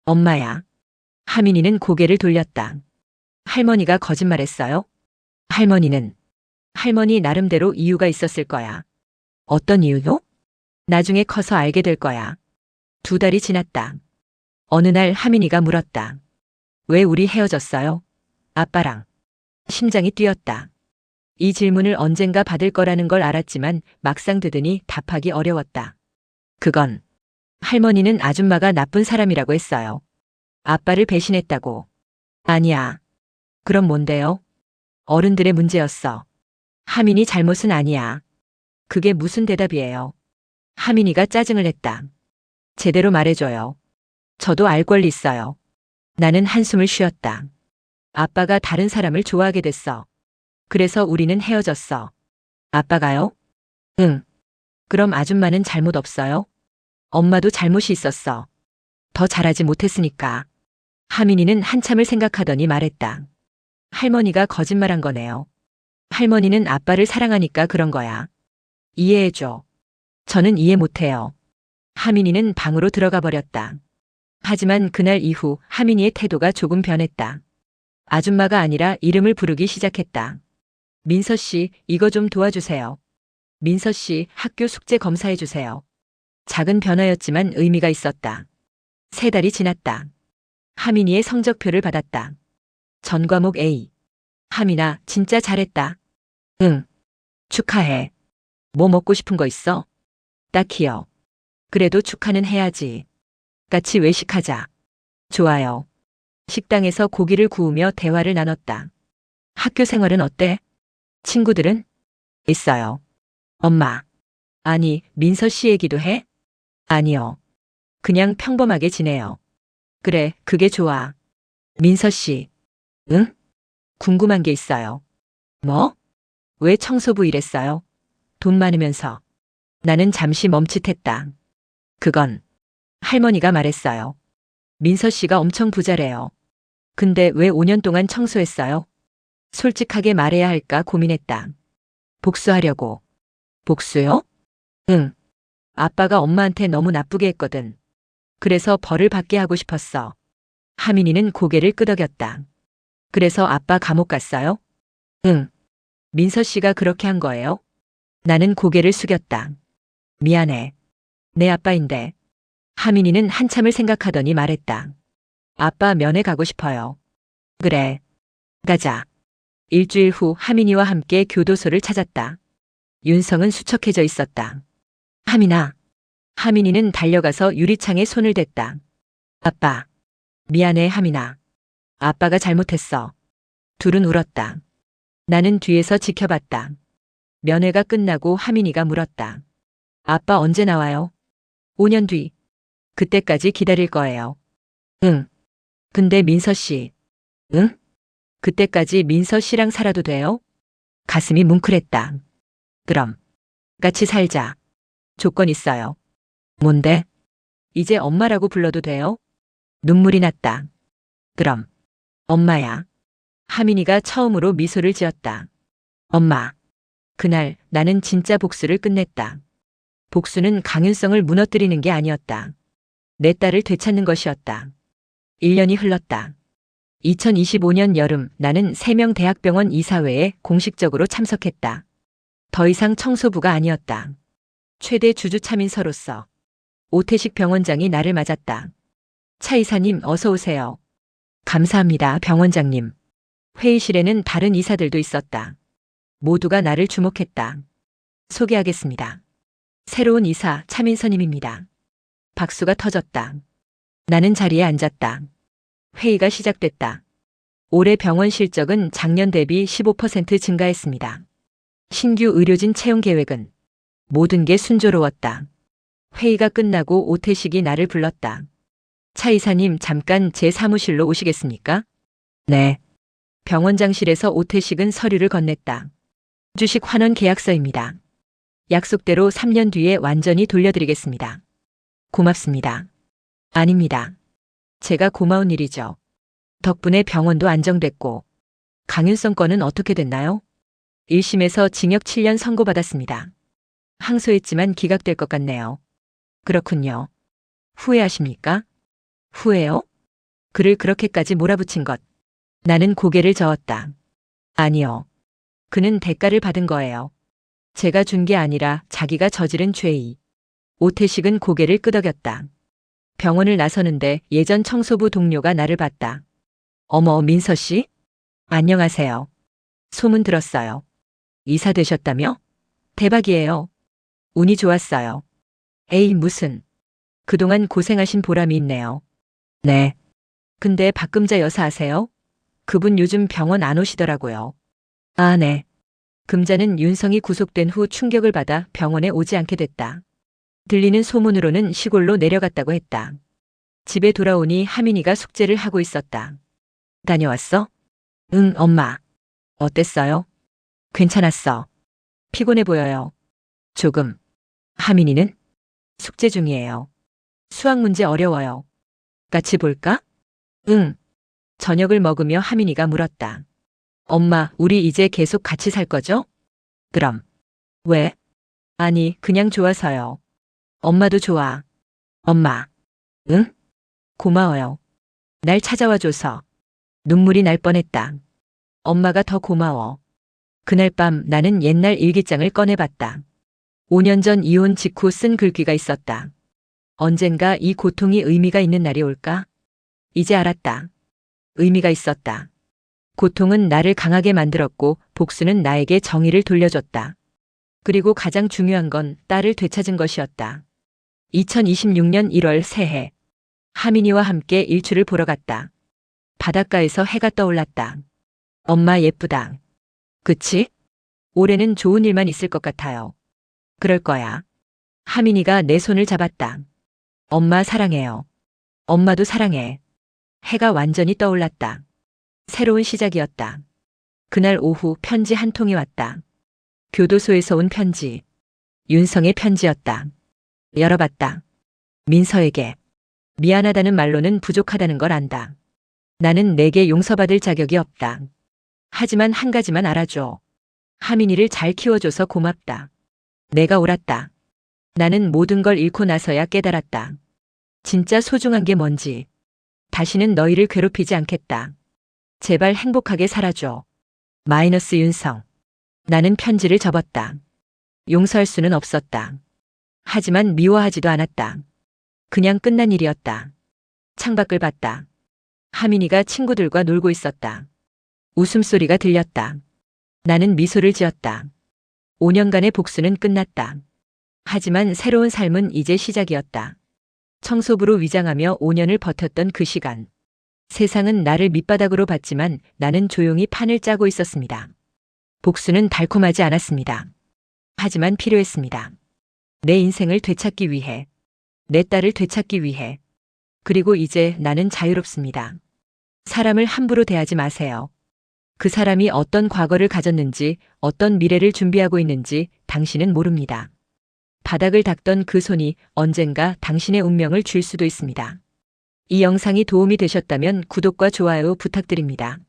엄마야. 하민이는 고개를 돌렸다. 할머니가 거짓말했어요? 할머니는 할머니 나름대로 이유가 있었을 거야. 어떤 이유요? 나중에 커서 알게 될 거야. 2달이 지났다. 어느 날 하민이가 물었다. 왜 우리 헤어졌어요? 아빠랑. 심장이 뛰었다. 이 질문을 언젠가 받을 거라는 걸 알았지만 막상 듣으니 답하기 어려웠다. 그건 할머니는 아줌마가 나쁜 사람이라고 했어요. 아빠를 배신했다고. 아니야. 그럼 뭔데요? 어른들의 문제였어. 하민이 잘못은 아니야. 그게 무슨 대답이에요? 하민이가 짜증을 냈다. 제대로 말해줘요. 저도 알 권리 있어요. 나는 한숨을 쉬었다. 아빠가 다른 사람을 좋아하게 됐어. 그래서 우리는 헤어졌어. 아빠가요? 응. 그럼 아줌마는 잘못 없어요? 엄마도 잘못이 있었어. 더 잘하지 못했으니까. 하민이는 한참을 생각하더니 말했다. 할머니가 거짓말한 거네요. 할머니는 아빠를 사랑하니까 그런 거야. 이해해줘. 저는 이해 못해요. 하민이는 방으로 들어가 버렸다. 하지만 그날 이후 하민이의 태도가 조금 변했다. 아줌마가 아니라 이름을 부르기 시작했다. 민서 씨, 이거 좀 도와주세요. 민서 씨, 학교 숙제 검사해 주세요. 작은 변화였지만 의미가 있었다. 3달이 지났다. 하민이의 성적표를 받았다. 전 과목 A. 하민아, 진짜 잘했다. 응. 축하해. 뭐 먹고 싶은 거 있어? 딱히요. 그래도 축하는 해야지. 같이 외식하자. 좋아요. 식당에서 고기를 구우며 대화를 나눴다. 학교 생활은 어때? 친구들은? 있어요. 엄마. 아니, 민서 씨 얘기도 해? 아니요. 그냥 평범하게 지내요. 그래, 그게 좋아. 민서 씨. 응? 궁금한 게 있어요. 뭐? 왜 청소부 일했어요? 돈 많으면서. 나는 잠시 멈칫했다. 그건 할머니가 말했어요. 민서 씨가 엄청 부자래요. 근데 왜 5년 동안 청소했어요? 솔직하게 말해야 할까 고민했다. 복수하려고. 복수요? 응. 아빠가 엄마한테 너무 나쁘게 했거든. 그래서 벌을 받게 하고 싶었어. 하민이는 고개를 끄덕였다. 그래서 아빠 감옥 갔어요? 응. 민서 씨가 그렇게 한 거예요? 나는 고개를 숙였다. 미안해. 내 아빠인데. 하민이는 한참을 생각하더니 말했다. 아빠 면회 가고 싶어요. 그래. 가자. 일주일 후 하민이와 함께 교도소를 찾았다. 윤성은 수척해져 있었다. 하민아. 하민이는 달려가서 유리창에 손을 댔다. 아빠. 미안해, 하민아. 아빠가 잘못했어. 둘은 울었다. 나는 뒤에서 지켜봤다. 면회가 끝나고 하민이가 물었다. 아빠 언제 나와요? 5년 뒤. 그때까지 기다릴 거예요. 응. 근데 민서 씨. 응? 그때까지 민서 씨랑 살아도 돼요? 가슴이 뭉클했다. 그럼. 같이 살자. 조건 있어요. 뭔데? 이제 엄마라고 불러도 돼요? 눈물이 났다. 그럼. 엄마야. 하민이가 처음으로 미소를 지었다. 엄마. 그날 나는 진짜 복수를 끝냈다. 복수는 강윤성을 무너뜨리는 게 아니었다. 내 딸을 되찾는 것이었다. 1년이 흘렀다. 2025년 여름 나는 3명 대학병원 이사회에 공식적으로 참석했다. 더 이상 청소부가 아니었다. 최대 주주차민서로서 오태식 병원장이 나를 맞았다. 차 이사님 어서 오세요. 감사합니다, 병원장님. 회의실에는 다른 이사들도 있었다. 모두가 나를 주목했다. 소개하겠습니다. 새로운 이사 차민서님입니다. 박수가 터졌다. 나는 자리에 앉았다. 회의가 시작됐다. 올해 병원 실적은 작년 대비 15% 증가했습니다. 신규 의료진 채용 계획은 모든 게 순조로웠다. 회의가 끝나고 오태식이 나를 불렀다. 차 이사님 잠깐 제 사무실로 오시겠습니까? 네. 병원장실에서 오태식은 서류를 건넸다. 주식 환원 계약서입니다. 약속대로 3년 뒤에 완전히 돌려드리겠습니다. 고맙습니다. 아닙니다. 제가 고마운 일이죠. 덕분에 병원도 안정됐고. 강윤성 건은 어떻게 됐나요? 1심에서 징역 7년 선고받았습니다. 항소했지만 기각될 것 같네요. 그렇군요. 후회하십니까? 후회요? 그를 그렇게까지 몰아붙인 것. 나는 고개를 저었다. 아니요. 그는 대가를 받은 거예요. 제가 준 게 아니라 자기가 저지른 죄의. 오태식은 고개를 끄덕였다. 병원을 나서는데 예전 청소부 동료가 나를 봤다. 어머, 민서 씨? 안녕하세요. 소문 들었어요. 이사 되셨다며? 대박이에요. 운이 좋았어요. 에이, 무슨. 그동안 고생하신 보람이 있네요. 네. 근데 박금자 여사 아세요? 그분 요즘 병원 안 오시더라고요. 아, 네. 금자는 윤성이 구속된 후 충격을 받아 병원에 오지 않게 됐다. 들리는 소문으로는 시골로 내려갔다고 했다. 집에 돌아오니 하민이가 숙제를 하고 있었다. 다녀왔어? 응, 엄마. 어땠어요? 괜찮았어. 피곤해 보여요. 조금. 하민이는? 숙제 중이에요. 수학 문제 어려워요. 같이 볼까? 응. 저녁을 먹으며 하민이가 물었다. 엄마, 우리 이제 계속 같이 살 거죠? 그럼. 왜? 아니, 그냥 좋아서요. 엄마도 좋아. 엄마. 응? 고마워요. 날 찾아와줘서. 눈물이 날 뻔했다. 엄마가 더 고마워. 그날 밤 나는 옛날 일기장을 꺼내봤다. 5년 전 이혼 직후 쓴 글귀가 있었다. 언젠가 이 고통이 의미가 있는 날이 올까? 이제 알았다. 의미가 있었다. 고통은 나를 강하게 만들었고 복수는 나에게 정의를 돌려줬다. 그리고 가장 중요한 건 딸을 되찾은 것이었다. 2026년 1월 새해. 하민이와 함께 일출을 보러 갔다. 바닷가에서 해가 떠올랐다. 엄마 예쁘다. 그치? 올해는 좋은 일만 있을 것 같아요. 그럴 거야. 하민이가 내 손을 잡았다. 엄마 사랑해요. 엄마도 사랑해. 해가 완전히 떠올랐다. 새로운 시작이었다. 그날 오후 편지 한 통이 왔다. 교도소에서 온 편지. 윤성의 편지였다. 열어봤다. 민서에게. 미안하다는 말로는 부족하다는 걸 안다. 나는 내게 용서받을 자격이 없다. 하지만 한 가지만 알아줘. 하민이를 잘 키워줘서 고맙다. 내가 옳았다. 나는 모든 걸 잃고 나서야 깨달았다. 진짜 소중한 게 뭔지. 다시는 너희를 괴롭히지 않겠다. 제발 행복하게 살아줘. 마이너스 윤성. 나는 편지를 접었다. 용서할 수는 없었다. 하지만 미워하지도 않았다. 그냥 끝난 일이었다. 창밖을 봤다. 하민이가 친구들과 놀고 있었다. 웃음소리가 들렸다. 나는 미소를 지었다. 5년간의 복수는 끝났다. 하지만 새로운 삶은 이제 시작이었다. 청소부로 위장하며 5년을 버텼던 그 시간. 세상은 나를 밑바닥으로 봤지만 나는 조용히 판을 짜고 있었습니다. 복수는 달콤하지 않았습니다. 하지만 필요했습니다. 내 인생을 되찾기 위해. 내 딸을 되찾기 위해. 그리고 이제 나는 자유롭습니다. 사람을 함부로 대하지 마세요. 그 사람이 어떤 과거를 가졌는지, 어떤 미래를 준비하고 있는지 당신은 모릅니다. 바닥을 닦던 그 손이 언젠가 당신의 운명을 줄 수도 있습니다. 이 영상이 도움이 되셨다면 구독과 좋아요 부탁드립니다.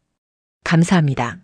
감사합니다.